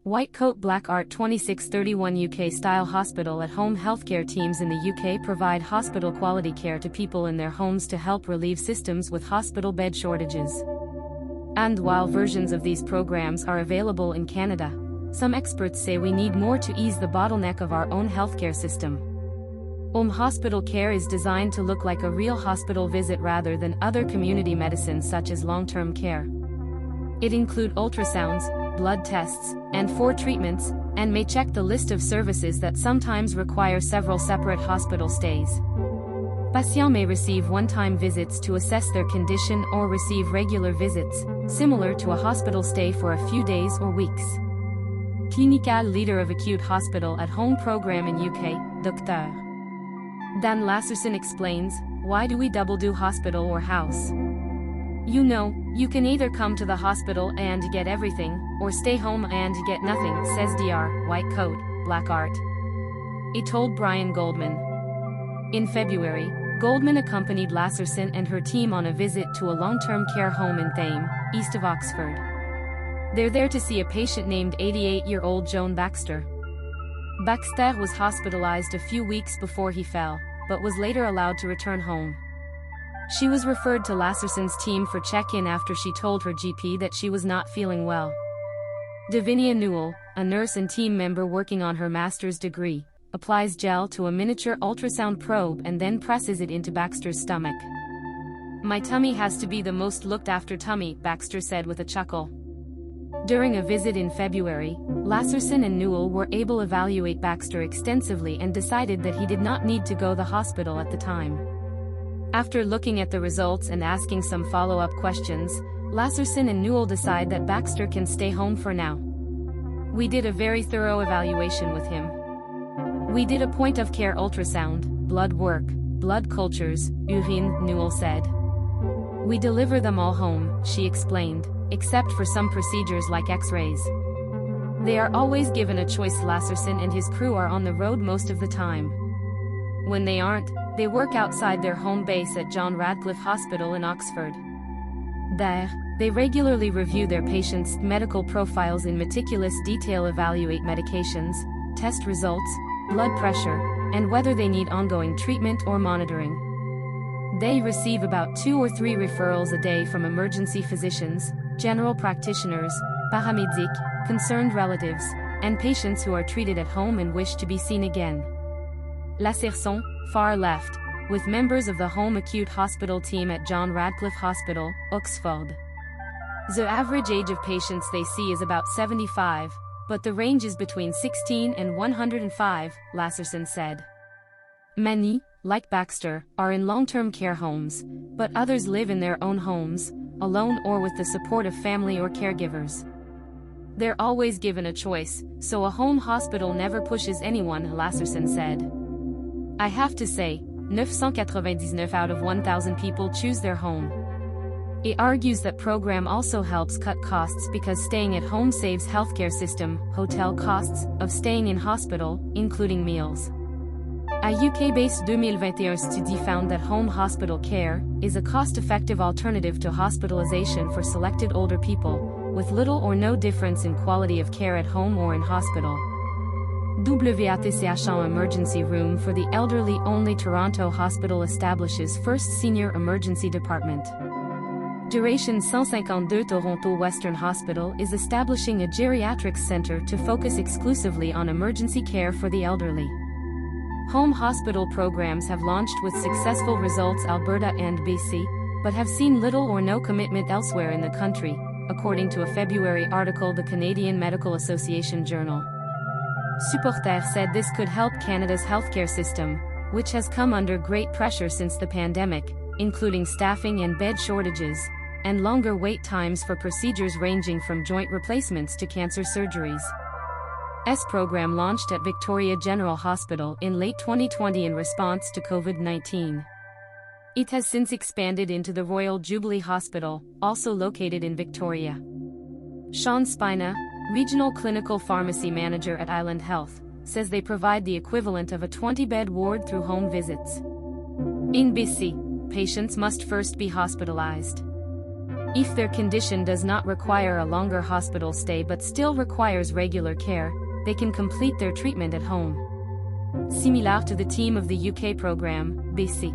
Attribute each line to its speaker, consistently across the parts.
Speaker 1: White coat black art 2631 UK-style hospital at home healthcare teams in the UK provide hospital quality care to people in their homes to help relieve systems with hospital bed shortages. And while versions of these programs are available in Canada, some experts say we need more to ease the bottleneck of our own healthcare system. Home hospital care is designed to look like a real hospital visit rather than other community medicines such as long-term care. It includes ultrasounds, blood tests, and 4 treatments, and may check the list of services that sometimes require several separate hospital stays. Patients may receive one-time visits to assess their condition or receive regular visits, similar to a hospital stay for a few days or weeks. Clinical leader of Acute Hospital at Home program in UK, Dr. Dan Lasserson explains, why do we double do hospital or house? You know, you can either come to the hospital and get everything, or stay home and get nothing, says Dr. White coat, black art. He told Brian Goldman. In February, Goldman accompanied Lasserson and her team on a visit to a long-term care home in Thame, east of Oxford. They're there to see a patient named 88-year-old Joan Baxter. Baxter was hospitalized a few weeks before he fell, but was later allowed to return home. She was referred to Lasserson's team for check-in after she told her GP that she was not feeling well. Davinia Newell, a nurse and team member working on her master's degree, applies gel to a miniature ultrasound probe and then presses it into Baxter's stomach. "My tummy has to be the most looked-after tummy," Baxter said with a chuckle. During a visit in February, Lasserson and Newell were able to evaluate Baxter extensively and decided that he did not need to go to the hospital at the time. After looking at the results and asking some follow-up questions, Lasserson and Newell decide that Baxter can stay home for now. "We did a very thorough evaluation with him. We did a point-of-care ultrasound, blood work, blood cultures, urine," Newell said. "We deliver them all home," she explained, except for some procedures like X-rays. "They are always given a choice." Lasserson and his crew are on the road most of the time. When they aren't, they work outside their home base at John Radcliffe Hospital in Oxford. There, they regularly review their patients' medical profiles in meticulous detail, evaluate medications, test results, blood pressure, and whether they need ongoing treatment or monitoring. They receive about 2 or 3 referrals a day from emergency physicians, general practitioners, paramedics, concerned relatives, and patients who are treated at home and wish to be seen again. Lasserson, far left, with members of the Home Acute Hospital team at John Radcliffe Hospital, Oxford. The average age of patients they see is about 75, but the range is between 16 and 105, Lasserson said. Many, like Baxter, are in long-term care homes, but others live in their own homes, alone or with the support of family or caregivers. They're always given a choice, so a home hospital never pushes anyone, Lasserson said. "I have to say, 999 out of 1,000 people choose their home." He argues that program also helps cut costs because staying at home saves healthcare system, hotel costs, of staying in hospital, including meals. A UK-based 2021 study found that home hospital care is a cost-effective alternative to hospitalization for selected older people, with little or no difference in quality of care at home or in hospital. WATCHAn emergency room for the elderly only. Toronto Hospital establishes first senior emergency department. Duration 152 Toronto Western Hospital is establishing a geriatrics center to focus exclusively on emergency care for the elderly. Home hospital programs have launched with successful results Alberta and B.C, but have seen little or no commitment elsewhere in the country, according to a February article the Canadian Medical Association Journal. Supporter said this could help Canada's healthcare system, which has come under great pressure since the pandemic, including staffing and bed shortages, and longer wait times for procedures ranging from joint replacements to cancer surgeries. S program launched at Victoria General Hospital in late 2020 in response to COVID-19. It has since expanded into the Royal Jubilee Hospital, also located in Victoria. Sean Spina, Regional Clinical Pharmacy Manager at Island Health, says they provide the equivalent of a 20-bed ward through home visits. In BC, patients must first be hospitalized. If their condition does not require a longer hospital stay but still requires regular care, they can complete their treatment at home. Similar to the team of the UK program, B.C.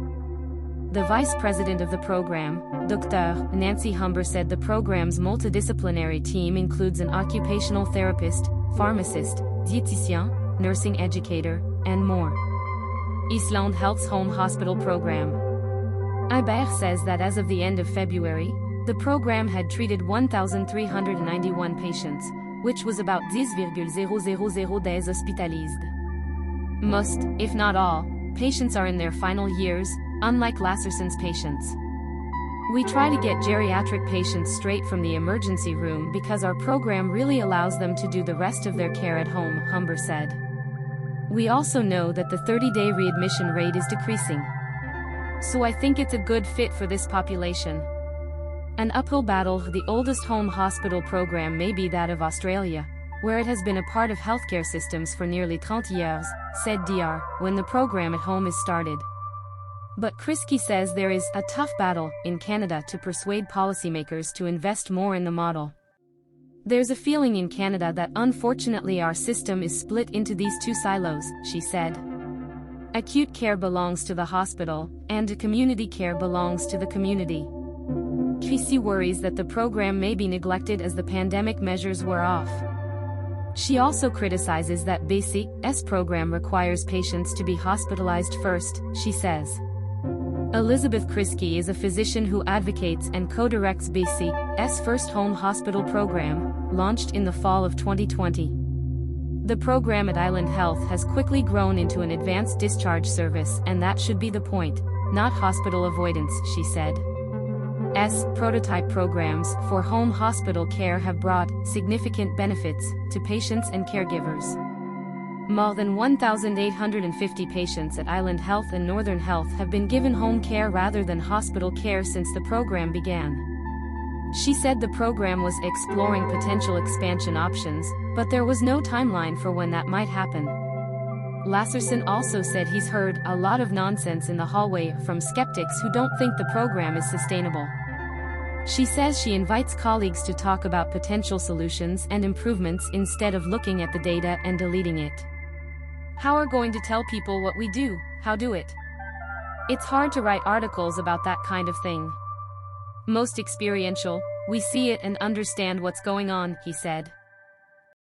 Speaker 1: The vice president of the program, Dr. Nancy Humber, said the program's multidisciplinary team includes an occupational therapist, pharmacist, dietitian, nursing educator, and more. Island Health's Home Hospital program. Albert says that as of the end of February, the program had treated 1,391 patients, which was about 10,000 days hospitalized. Most, if not all, patients are in their final years, unlike Lasserson's patients. We try to get geriatric patients straight from the emergency room because our program really allows them to do the rest of their care at home, Humber said. We also know that the 30-day readmission rate is decreasing. So I think it's a good fit for this population. An uphill battle. The oldest home hospital program may be that of Australia, where it has been a part of healthcare systems for nearly 30 years, said Dr. when the program at home is started. But Krisky says there is a tough battle in Canada to persuade policymakers to invest more in the model. There's a feeling in Canada that unfortunately our system is split into these two silos, she said. Acute care belongs to the hospital, and community care belongs to the community. Krisky worries that the program may be neglected as the pandemic measures wear off. She also criticizes that B.C.'s program requires patients to be hospitalized first, she says. Elizabeth Krisky is a physician who advocates and co-directs B.C.'s first home hospital program, launched in the fall of 2020. The program at Island Health has quickly grown into an advanced discharge service, and that should be the point, not hospital avoidance, she said. Prototype programs for home hospital care have brought significant benefits to patients and caregivers. More than 1,850 patients at Island Health and Northern Health have been given home care rather than hospital care since the program began. She said the program was exploring potential expansion options, but there was no timeline for when that might happen. Lasserson also said he's heard a lot of nonsense in the hallway from skeptics who don't think the program is sustainable. She says she invites colleagues to talk about potential solutions and improvements instead of looking at the data and deleting it. How are going to tell people what we do, how do it? It's hard to write articles about that kind of thing. Most experiential, we see it and understand what's going on, he said.